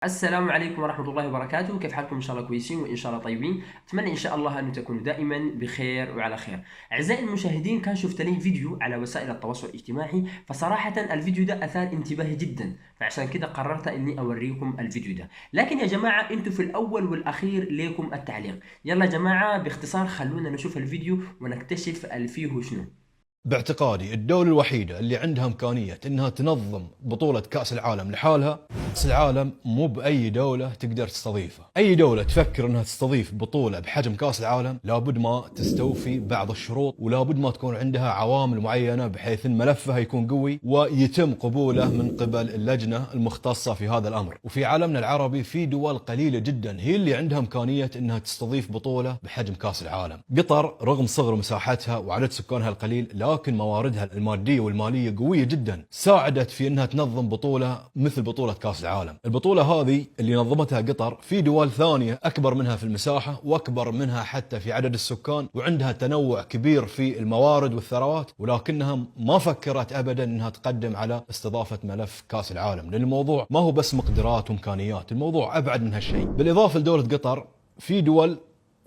السلام عليكم ورحمة الله وبركاته. كيف حالكم؟ إن شاء الله كويسين وإن شاء الله طيبين. أتمنى إن شاء الله أن تكونوا دائما بخير وعلى خير. أعزائي المشاهدين، كان شفت لي فيديو على وسائل التواصل الاجتماعي، فصراحة الفيديو ده أثار انتباهي جدا، فعشان كده قررت إني أوريكم الفيديو ده. لكن يا جماعة أنتوا في الأول والأخير ليكم التعليق. يلا يا جماعة باختصار خلونا نشوف الفيديو ونكتشف فيه شنو. باعتقادي الدولة الوحيدة اللي عندها إمكانية إنها تنظم بطولة كأس العالم لحالها، كأس العالم مو بأي دولة تقدر تستضيفه. أي دولة تفكر إنها تستضيف بطولة بحجم كأس العالم لابد ما تستوفي بعض الشروط، ولابد ما تكون عندها عوامل معينة بحيث إن ملفها يكون قوي ويتم قبوله من قبل اللجنة المختصة في هذا الأمر. وفي عالمنا العربي في دول قليلة جدا هي اللي عندها إمكانية إنها تستضيف بطولة بحجم كأس العالم. قطر رغم صغر مساحتها وعدد سكانها القليل، لكن مواردها المادية والمالية قوية جدا، ساعدت في انها تنظم بطولة مثل بطولة كأس العالم. البطولة هذه اللي نظمتها قطر في دول ثانية اكبر منها في المساحة واكبر منها حتى في عدد السكان، وعندها تنوع كبير في الموارد والثروات، ولكنها ما فكرت ابدا انها تقدم على استضافة ملف كأس العالم، لان الموضوع ما هو بس مقدرات وامكانيات، الموضوع ابعد من هالشيء. بالاضافة لدولة قطر في دول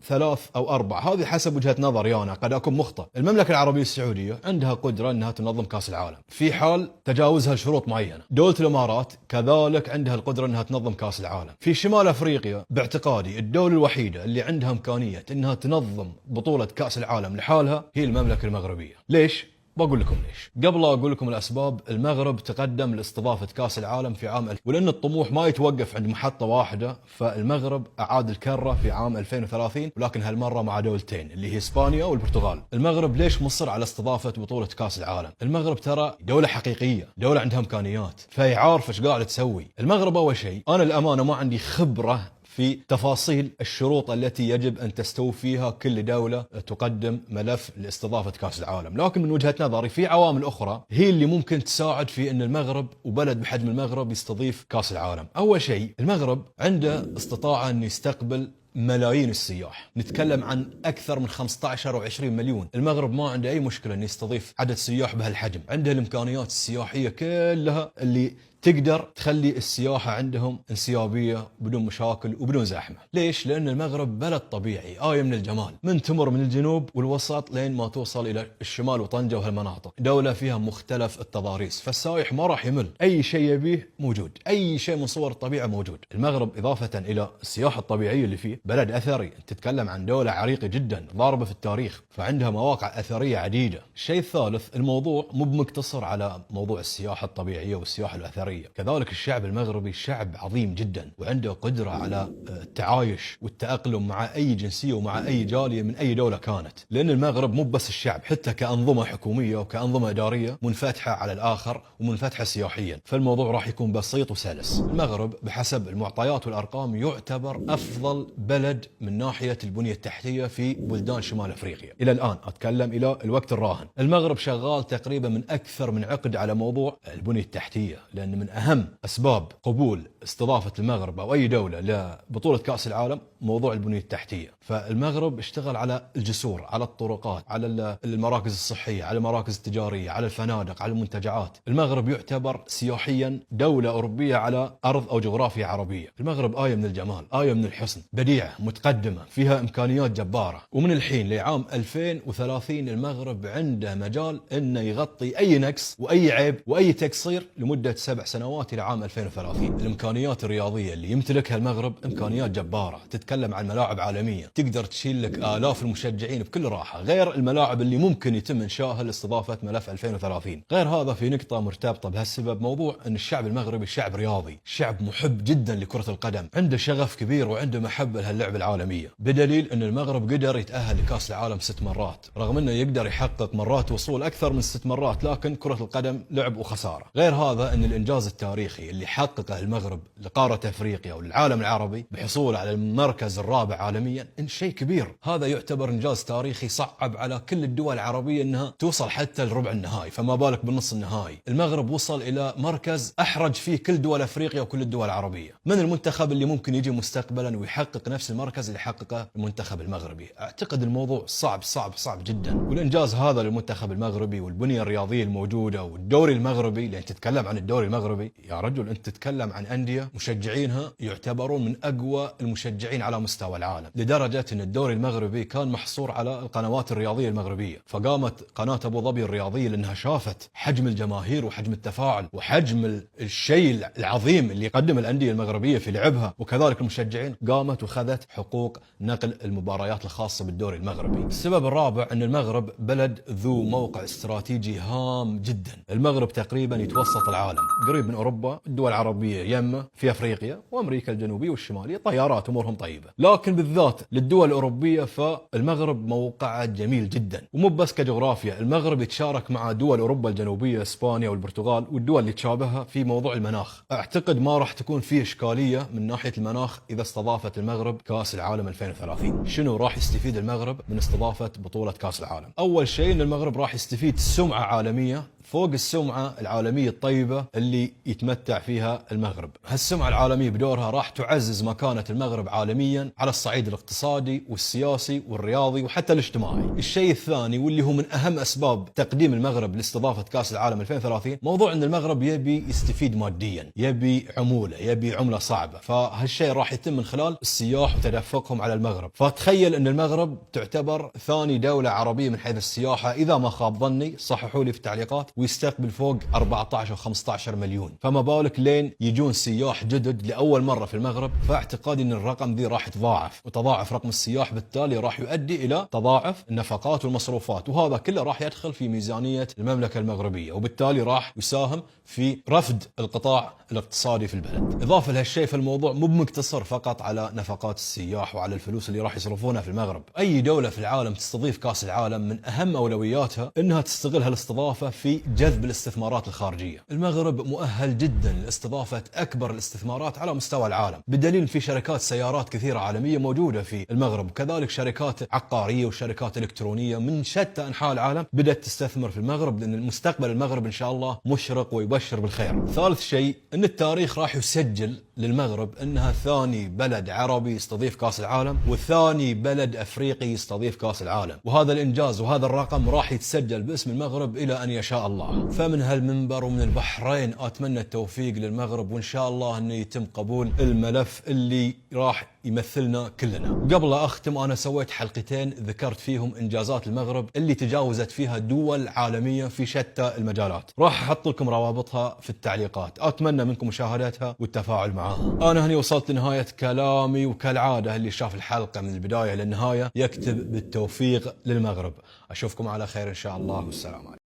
3 أو 4، هذه حسب وجهة نظري أنا، قد أكون مخطئ. المملكة العربية السعودية عندها قدرة أنها تنظم كأس العالم في حال تجاوزها لشروط معينة. دولة الإمارات كذلك عندها القدرة أنها تنظم كأس العالم. في شمال أفريقيا باعتقادي الدولة الوحيدة اللي عندها إمكانية أنها تنظم بطولة كأس العالم لحالها هي المملكة المغربية. ليش؟ بقول لكم ليش. قبل لا اقول لكم الاسباب، المغرب تقدم لاستضافه كاس العالم في عام 1000، ولان الطموح ما يتوقف عند محطه واحده، فالمغرب اعاد الكره في عام 2030، ولكن هالمره مع دولتين اللي هي اسبانيا والبرتغال. المغرب ليش مصر على استضافه بطوله كاس العالم؟ المغرب ترى دوله حقيقيه، دوله عندها امكانيات، فهي عارفه ايش قاعده تسوي. المغرب اول شيء، انا الامانه ما عندي خبره في تفاصيل الشروط التي يجب أن تستوفيها كل دولة تقدم ملف لاستضافة كأس العالم، لكن من وجهة نظري في عوامل أخرى هي اللي ممكن تساعد في أن المغرب وبلد بحجم المغرب يستضيف كأس العالم. أول شيء، المغرب عنده استطاعة أن يستقبل ملايين السياح، نتكلم عن أكثر من 15 و20 مليون. المغرب ما عنده أي مشكلة أن يستضيف عدد سياح بهالحجم، عنده الإمكانيات السياحية كلها اللي تقدر تخلي السياحة عندهم انسيابية بدون مشاكل وبدون زحمة. ليش؟ لأن المغرب بلد طبيعي آية من الجمال، من تمر من الجنوب والوسط لين ما توصل إلى الشمال وطنجة وهالمناطق. دولة فيها مختلف التضاريس، فالسائح ما راح يمل، أي شيء يبيه موجود، أي شيء من صور الطبيعة موجود. المغرب إضافة إلى السياحة الطبيعية اللي فيه، بلد أثري، تتكلم عن دولة عريقة جدا ضاربة في التاريخ، فعندها مواقع أثرية عديدة. الشيء الثالث، الموضوع مو مقتصر على موضوع السياحة الطبيعية والسياحة الأثرية، كذلك الشعب المغربي شعب عظيم جدا، وعنده قدرة على التعايش والتأقلم مع أي جنسية ومع أي جالية من أي دولة كانت، لأن المغرب مو بس الشعب، حتى كأنظمة حكومية وكأنظمة إدارية منفتحة على الآخر ومنفتحة سياحيا، فالموضوع راح يكون بسيط وسلس. المغرب بحسب المعطيات والأرقام يعتبر أفضل بلد من ناحية البنية التحتية في بلدان شمال أفريقيا إلى الآن، أتكلم إلى الوقت الراهن. المغرب شغال تقريبا من أكثر من عقد على موضوع البنية التحتية، لأن من أهم أسباب قبول استضافة المغرب أو أي دولة لبطولة كأس العالم موضوع البنية التحتية. فالمغرب اشتغل على الجسور، على الطرقات، على المراكز الصحية، على المراكز التجارية، على الفنادق، على المنتجعات. المغرب يعتبر سياحيا دولة أوروبية على أرض أو جغرافيا عربية. المغرب آية من الجمال، آية من الحسن، بديعة، متقدمة، فيها إمكانيات جبارة. ومن الحين لعام 2030 المغرب عنده مجال إنه يغطي أي نقص وأي عيب وأي تقصير لمدة 7 سنوات إلى عام 2030. الإمكانيات الرياضية اللي يمتلكها المغرب إمكانيات جبارة، تتكلم عن ملاعب عالمية تقدر تشيل لك آلاف المشجعين بكل راحة، غير الملاعب اللي ممكن يتم إنشائها لاستضافة ملف 2030. غير هذا في نقطة مرتبطة بهالسبب، موضوع أن الشعب المغربي شعب رياضي، شعب محب جدا لكرة القدم، عنده شغف كبير وعنده محبة لهاللعبة العالمية، بدليل أن المغرب قدر يتأهل لكأس العالم 6 مرات، رغم أنه يقدر يحقق مرات وصول أكثر من 6 مرات، لكن كرة القدم لعب وخسارة. غير هذا أن الإنجاز التاريخي اللي حققه المغرب لقارة أفريقيا والعالم العربي بحصول على المركز الرابع عالميا إن شيء كبير. هذا يعتبر إنجاز تاريخي صعب على كل الدول العربية أنها توصل حتى لربع النهائي، فما بالك بالنص النهائي. المغرب وصل إلى مركز أحرج فيه كل دول أفريقيا وكل الدول العربية. من المنتخب اللي ممكن يجي مستقبلا ويحقق نفس المركز اللي حققه المنتخب المغربي؟ أعتقد الموضوع صعب صعب صعب جدا. والإنجاز هذا للمنتخب المغربي والبنية الرياضية الموجودة والدوري المغربي، لأن تتكلم عن الدوري المغربي المغربي، يا رجل انت تتكلم عن انديه مشجعينها يعتبرون من اقوى المشجعين على مستوى العالم، لدرجه ان الدوري المغربي كان محصور على القنوات الرياضيه المغربيه، فقامت قناه ابو ظبي الرياضيه لانها شافت حجم الجماهير وحجم التفاعل وحجم الشيء العظيم اللي يقدم الانديه المغربيه في لعبها وكذلك المشجعين، قامت وخذت حقوق نقل المباريات الخاصه بالدوري المغربي. السبب الرابع ان المغرب بلد ذو موقع استراتيجي هام جدا. المغرب تقريبا يتوسط العالم، قريب من اوروبا، الدول العربيه يمه، في افريقيا وامريكا الجنوبيه والشماليه طيارات امورهم طيبه، لكن بالذات للدول الاوروبيه فالمغرب موقعه جميل جدا، ومو بس كجغرافيا، المغرب يتشارك مع دول اوروبا الجنوبيه اسبانيا والبرتغال والدول اللي تشابهها في موضوع المناخ. اعتقد ما راح تكون فيه اشكاليه من ناحيه المناخ اذا استضافت المغرب كاس العالم 2030. شنو راح يستفيد المغرب من استضافه بطوله كاس العالم؟ اول شيء ان المغرب راح يستفيد سمعه عالميه فوق السمعة العالمية الطيبة اللي يتمتع فيها المغرب. هالسمعة العالمية بدورها راح تعزز مكانة المغرب عالميا على الصعيد الاقتصادي والسياسي والرياضي وحتى الاجتماعي. الشيء الثاني واللي هو من أهم أسباب تقديم المغرب لاستضافة كأس العالم 2030 موضوع أن المغرب يبي يستفيد ماديا، يبي عمولة، يبي عملة صعبة، فهالشيء راح يتم من خلال السياح وتدفقهم على المغرب. فتخيل أن المغرب تعتبر ثاني دولة عربية من حيث السياحة إذا ما خاب ظني، صححوا لي في التعليقات، ويستقبل فوق 14 أو 15 مليون، فما بالك لين يجون سياح جدد لأول مرة في المغرب. فاعتقادي أن الرقم دي راح يتضاعف، وتضاعف رقم السياح بالتالي راح يؤدي إلى تضاعف النفقات والمصروفات، وهذا كله راح يدخل في ميزانية المملكة المغربية، وبالتالي راح يساهم في رفد القطاع الاقتصادي في البلد. إضافة لهالشيء فالموضوع مو مقتصر فقط على نفقات السياح وعلى الفلوس اللي راح يصرفونها في المغرب. أي دولة في العالم تستضيف كأس العالم من أهم أولوياتها أنها تستغل هالاستضافة في جذب الاستثمارات الخارجية. المغرب مؤهل جدا لاستضافة أكبر الاستثمارات على مستوى العالم، بدليل في شركات سيارات كثيرة عالمية موجودة في المغرب، وكذلك شركات عقارية وشركات إلكترونية من شتى أنحاء العالم بدأت تستثمر في المغرب، لأن المستقبل المغرب إن شاء الله مشرق ويبشر بالخير. ثالث شيء أن التاريخ راح يسجل للمغرب أنها ثاني بلد عربي يستضيف كأس العالم وثاني بلد أفريقي يستضيف كأس العالم، وهذا الإنجاز وهذا الرقم راح يتسجل باسم المغرب إلى أن يشاء الله. فمن هالمنبر ومن البحرين أتمنى التوفيق للمغرب، وإن شاء الله أنه يتم قبول الملف اللي راح يمثلنا كلنا. وقبل لا أختم، أنا سويت حلقتين ذكرت فيهم إنجازات المغرب اللي تجاوزت فيها دول عالمية في شتى المجالات، راح أحط لكم روابطها في التعليقات، أتمنى منكم مشاهدتها والتفاعل معها. أنا هني وصلت لنهاية كلامي، وكالعادة اللي شاف الحلقة من البداية للنهاية يكتب بالتوفيق للمغرب. أشوفكم على خير إن شاء الله، والسلام عليكم.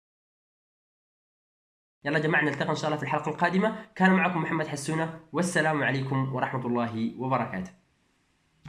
يلا جماعة، نلتقي إن شاء الله في الحلقة القادمة. كان معكم محمد حسونة، والسلام عليكم ورحمة الله وبركاته.